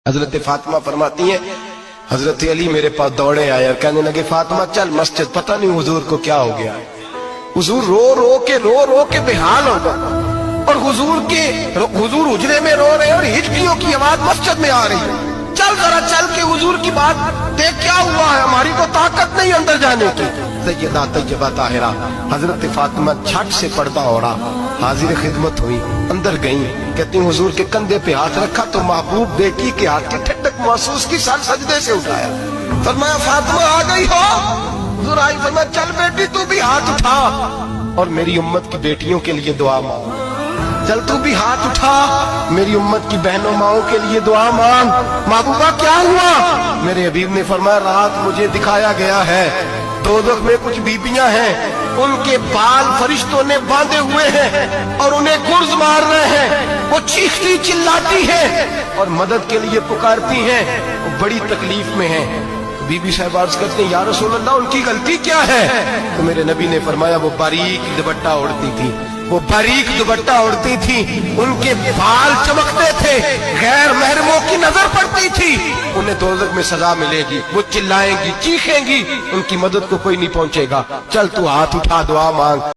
हजरत फातिमा फरमाती हैं हजरत अली मेरे पास दौड़े आए और कहने लगे फातिमा चल मस्जिद। पता नहीं हुजूर को क्या हो गया, हुजूर रो रो के बेहाल हो गए और हुजूर हुजरे में रो रहे और हिचकियों की आवाज मस्जिद में आ रही है। चल जरा चल के हुजूर की बात देख क्या हुआ है, हमारी तो ताकत नहीं अंदर जाने की। सैयदा तैयबा ताहिरा हजरत फातिमा झट से पर्दा ओढ़ा, हाजिर खिदमत हुई, अंदर गई। कहती हुजूर के कंधे पे हाथ रखा तो महबूब बेटी के हाथ की ठंडक महसूस की, सर सजदे से उठाया। फरमाया फातिमा आ गई हो? हुजूर आई। फरमाया चल बेटी तू भी हाथ उठा और मेरी उम्मत की बेटियों के लिए दुआ मांग। चल तू भी हाथ उठा, मेरी उम्मत की बहनों माओं के लिए दुआ मांग। महबूबा क्या हुआ? मेरे हबीब ने फरमाया रात मुझे दिखाया गया है दोज़ख में कुछ बीबियां हैं, उनके बाल फरिश्तों ने बांधे हुए हैं और उन्हें गुर्ज मार रहे हैं। वो चीखती चिल्लाती हैं और मदद के लिए पुकारती हैं, वो बड़ी तकलीफ में हैं। बीबी साहब अर्ज करते हैं या रसूल अल्लाह उनकी गलती क्या है? तो मेरे नबी ने फरमाया वो बारीक दुपट्टा ओढ़ती थी, वो बारीक दुपट्टा ओढ़ती थी, उनके बाल चमकते थे, गैर महरमों की नजर पड़ती थी, उन्हें दोज़ख में सजा मिलेगी, वो चिल्लाएंगी चीखेंगी, उनकी मदद को कोई नहीं पहुंचेगा। चल तू हाथ उठा दुआ मांग।